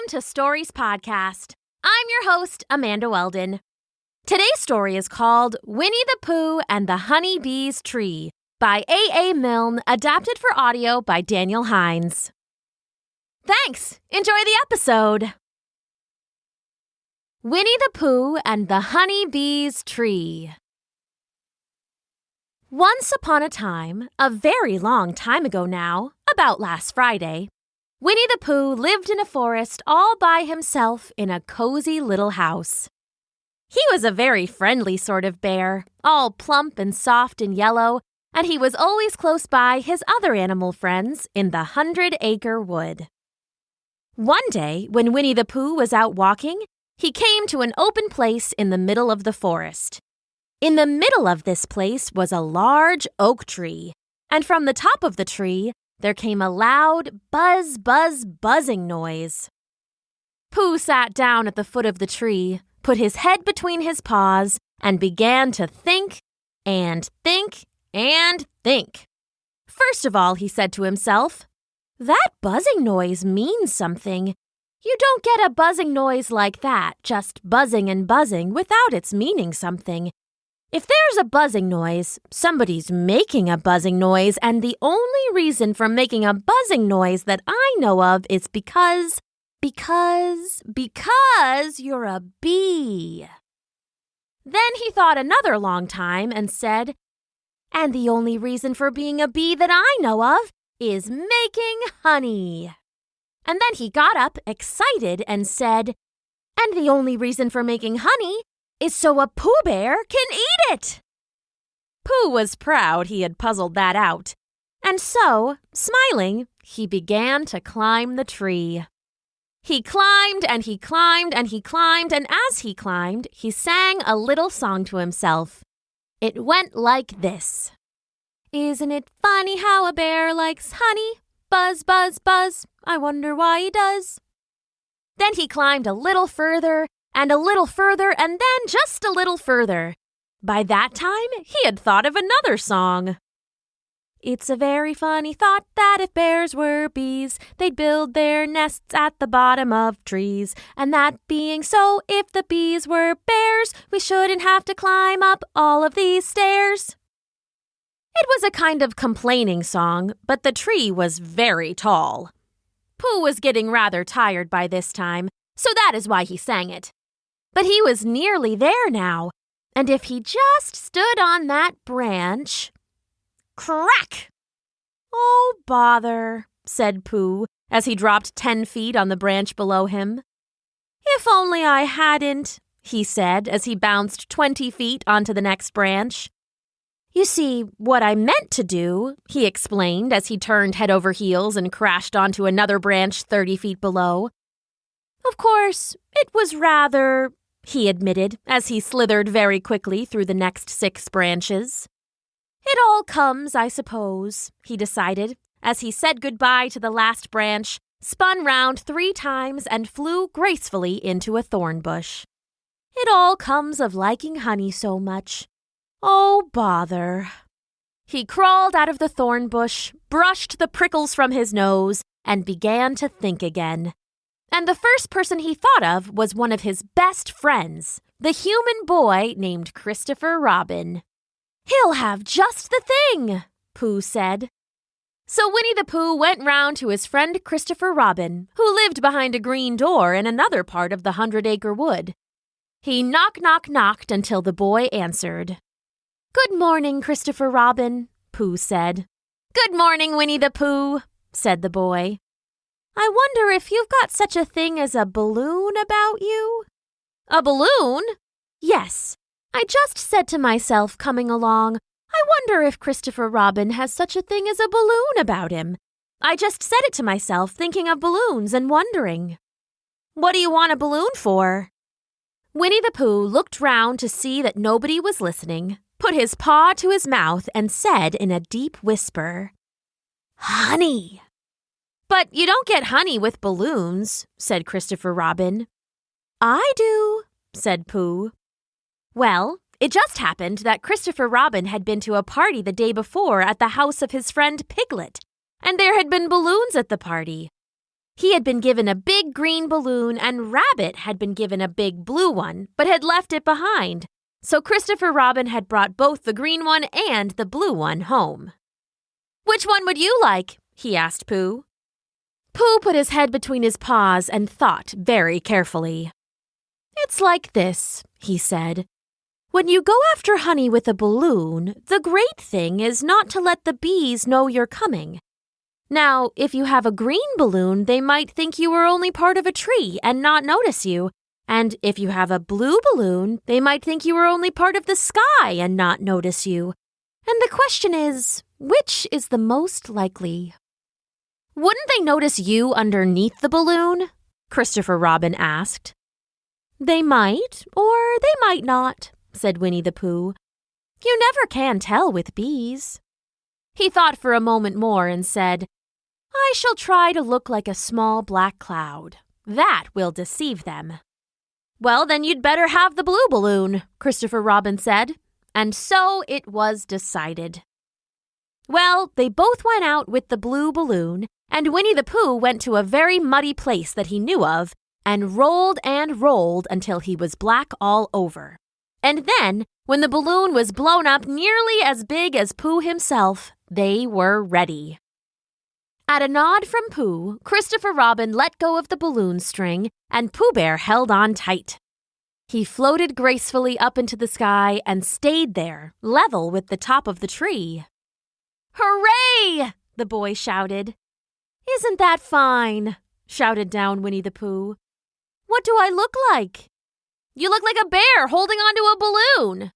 to Stories Podcast. I'm your host, Amanda Weldin. Today's story is called Winnie the Pooh and the Honey Bee's Tree by A. Milne, adapted for audio by Daniel Hinds. Thanks! Enjoy the episode! Winnie the Pooh and the Honey Bee's Tree. Once upon a time, a very long time ago now, about last Friday, Winnie the Pooh lived in a forest all by himself in a cozy little house. He was a very friendly sort of bear, all plump and soft and yellow, and he was always close by his other animal friends in the 100-acre wood. One day, when Winnie the Pooh was out walking, he came to an open place in the middle of the forest. In the middle of this place was a large oak tree, and from the top of the tree, there came a loud buzz, buzz, buzzing noise. Pooh sat down at the foot of the tree, put his head between his paws, and began to think and think and think. First of all, he said to himself, "That buzzing noise means something. You don't get a buzzing noise like that, just buzzing and buzzing, without its meaning something. If there's a buzzing noise, somebody's making a buzzing noise, and the only reason for making a buzzing noise that I know of is because you're a bee." Then he thought another long time and said, "And the only reason for being a bee that I know of is making honey." And then he got up, excited, and said, "And the only reason for making honey is so a Pooh Bear can eat it." Pooh was proud he had puzzled that out, and so, smiling, he began to climb the tree. He climbed and he climbed and he climbed, and as he climbed, he sang a little song to himself. It went like this. "Isn't it funny how a bear likes honey? Buzz, buzz, buzz, I wonder why he does." Then he climbed a little further, and then just a little further. By that time, he had thought of another song. "It's a very funny thought that if bears were bees, they'd build their nests at the bottom of trees. And that being so, if the bees were bears, we shouldn't have to climb up all of these stairs." It was a kind of complaining song, but the tree was very tall. Pooh was getting rather tired by this time, so that is why he sang it. But he was nearly there now, and if he just stood on that branch... Crack! "Oh, bother," said Pooh, as he dropped 10 feet on the branch below him. "If only I hadn't," he said, as he bounced 20 feet onto the next branch. "You see, what I meant to do," he explained as he turned head over heels and crashed onto another branch 30 feet below. "Of course, it was rather," he admitted as he slithered very quickly through the next 6 branches. "It all comes, I suppose," he decided as he said goodbye to the last branch, spun round 3 times, and flew gracefully into a thorn bush. "It all comes of liking honey so much. Oh, bother." He crawled out of the thorn bush, brushed the prickles from his nose, and began to think again. And the first person he thought of was one of his best friends, the human boy named Christopher Robin. "He'll have just the thing," Pooh said. So Winnie the Pooh went round to his friend Christopher Robin, who lived behind a green door in another part of the 100-acre wood. He knocked until the boy answered. "Good morning, Christopher Robin," Pooh said. "Good morning, Winnie the Pooh," said the boy. "I wonder if you've got such a thing as a balloon about you?" "A balloon?" "Yes. I just said to myself coming along, I wonder if Christopher Robin has such a thing as a balloon about him. I just said it to myself, thinking of balloons and wondering." "What do you want a balloon for?" Winnie the Pooh looked round to see that nobody was listening, put his paw to his mouth, and said in a deep whisper, "Honey." "But you don't get honey with balloons," said Christopher Robin. "I do," said Pooh. Well, it just happened that Christopher Robin had been to a party the day before at the house of his friend Piglet, and there had been balloons at the party. He had been given a big green balloon and Rabbit had been given a big blue one, but had left it behind. So Christopher Robin had brought both the green one and the blue one home. "Which one would you like?" he asked Pooh. Pooh put his head between his paws and thought very carefully. "It's like this," he said. "When you go after honey with a balloon, the great thing is not to let the bees know you're coming. Now, if you have a green balloon, they might think you were only part of a tree and not notice you. And if you have a blue balloon, they might think you were only part of the sky and not notice you. And the question is, which is the most likely?" "Wouldn't they notice you underneath the balloon?" Christopher Robin asked. "They might, or they might not," said Winnie the Pooh. "You never can tell with bees." He thought for a moment more and said, "I shall try to look like a small black cloud. That will deceive them." "Well, then you'd better have the blue balloon," Christopher Robin said. And so it was decided. Well, they both went out with the blue balloon, and Winnie the Pooh went to a very muddy place that he knew of and rolled until he was black all over. And then, when the balloon was blown up nearly as big as Pooh himself, they were ready. At a nod from Pooh, Christopher Robin let go of the balloon string, and Pooh Bear held on tight. He floated gracefully up into the sky and stayed there, level with the top of the tree. "Hooray!" the boy shouted. "Isn't that fine?" shouted down Winnie the Pooh. "What do I look like?" "You look like a bear holding onto a balloon."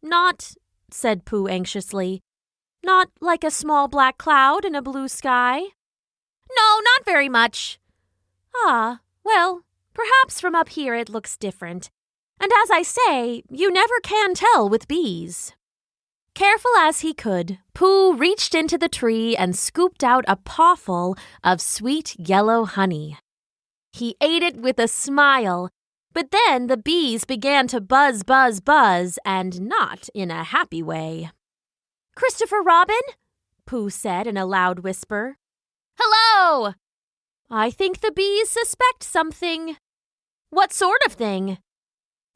"Not," said Pooh anxiously, "not like a small black cloud in a blue sky?" "No, not very much." "Ah, well, perhaps from up here it looks different. And as I say, you never can tell with bees." Careful as he could, Pooh reached into the tree and scooped out a pawful of sweet yellow honey. He ate it with a smile, but then the bees began to buzz, buzz, buzz, and not in a happy way. "Christopher Robin?" Pooh said in a loud whisper. "Hello!" "I think the bees suspect something." "What sort of thing?"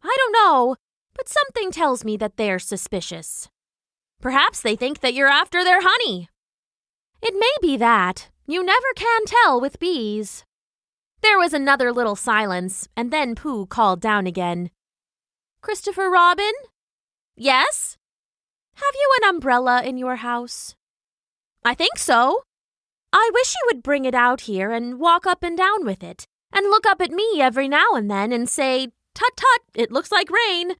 "I don't know, but something tells me that they're suspicious." "Perhaps they think that you're after their honey." "It may be that. You never can tell with bees." There was another little silence, and then Pooh called down again. "Christopher Robin?" "Yes?" "Have you an umbrella in your house?" "I think so." "I wish you would bring it out here and walk up and down with it, and look up at me every now and then and say, 'Tut, tut, it looks like rain.'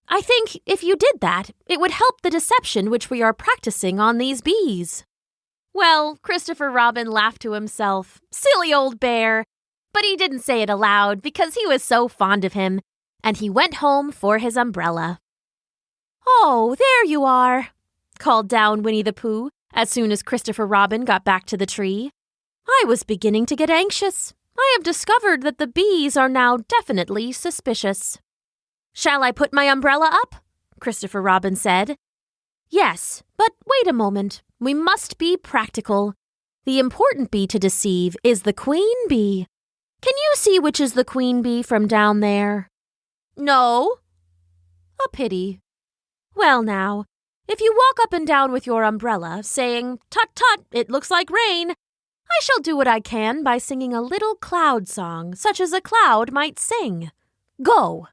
I think if you did that, it would help the deception which we are practicing on these bees." Well, Christopher Robin laughed to himself. Silly old bear! But he didn't say it aloud because he was so fond of him, and he went home for his umbrella. "Oh, there you are," called down Winnie the Pooh as soon as Christopher Robin got back to the tree. "I was beginning to get anxious. I have discovered that the bees are now definitely suspicious." "Shall I put my umbrella up?" Christopher Robin said. "Yes, but wait a moment. We must be practical. The important bee to deceive is the queen bee. Can you see which is the queen bee from down there?" "No." "A pity. Well now, if you walk up and down with your umbrella, saying, 'Tut, tut, it looks like rain,' I shall do what I can by singing a little cloud song, such as a cloud might sing. Go."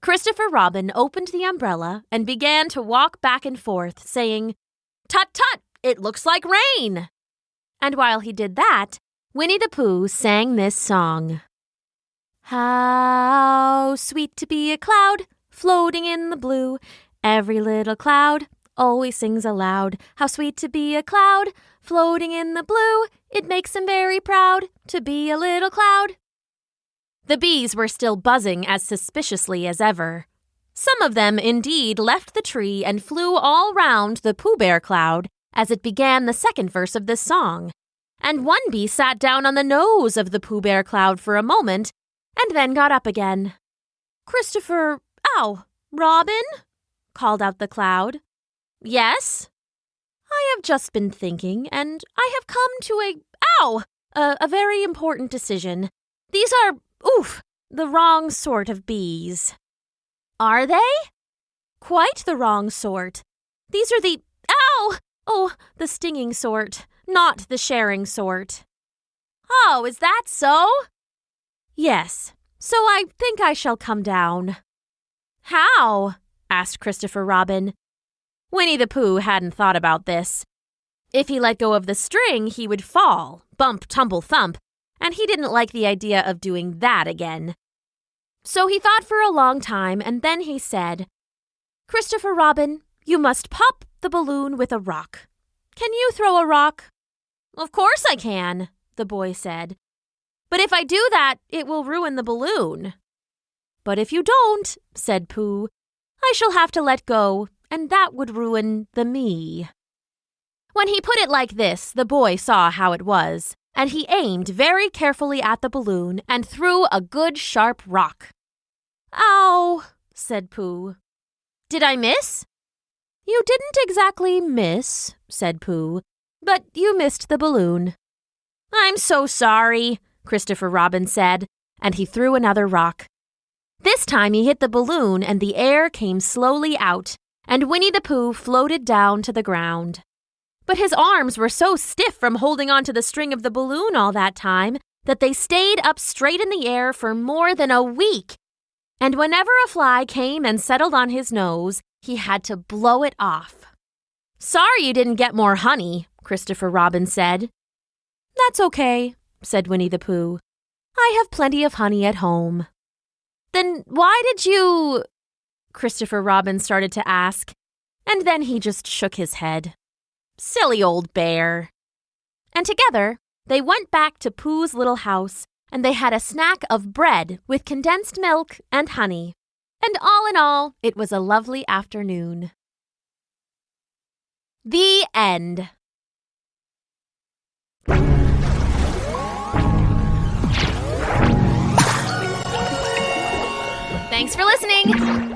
Christopher Robin opened the umbrella and began to walk back and forth, saying, "Tut, tut, it looks like rain." And while he did that, Winnie the Pooh sang this song. "How sweet to be a cloud floating in the blue. Every little cloud always sings aloud. How sweet to be a cloud floating in the blue. It makes him very proud to be a little cloud." The bees were still buzzing as suspiciously as ever. Some of them indeed left the tree and flew all round the Pooh Bear cloud as it began the second verse of this song. And one bee sat down on the nose of the Pooh Bear cloud for a moment and then got up again. Robin?" called out the cloud. "Yes?" "I have just been thinking, and I have come to a very important decision. These are, the wrong sort of bees. Are they? Quite the wrong sort. These are the, the stinging sort, not the sharing sort. Oh, is that so? Yes, so I think I shall come down. How? Asked Christopher Robin. Winnie the Pooh hadn't thought about this. If he let go of the string, he would fall, bump, tumble, thump, and he didn't like the idea of doing that again. So he thought for a long time, and then he said, Christopher Robin, you must pop the balloon with a rock. Can you throw a rock? Of course I can, the boy said. But if I do that, it will ruin the balloon. But if you don't, said Pooh, I shall have to let go, and that would ruin the me. When he put it like this, the boy saw how it was, and he aimed very carefully at the balloon and threw a good sharp rock. Ow, said Pooh. Did I miss? You didn't exactly miss, said Pooh, but you missed the balloon. I'm so sorry, Christopher Robin said, and he threw another rock. This time he hit the balloon and the air came slowly out, and Winnie the Pooh floated down to the ground. But his arms were so stiff from holding onto the string of the balloon all that time that they stayed up straight in the air for more than a week. And whenever a fly came and settled on his nose, he had to blow it off. Sorry you didn't get more honey, Christopher Robin said. That's okay, said Winnie the Pooh. I have plenty of honey at home. Then why did you... Christopher Robin started to ask, and then he just shook his head. Silly old bear. And together, they went back to Pooh's little house, and they had a snack of bread with condensed milk and honey. And all in all, it was a lovely afternoon. The end. Thanks for listening.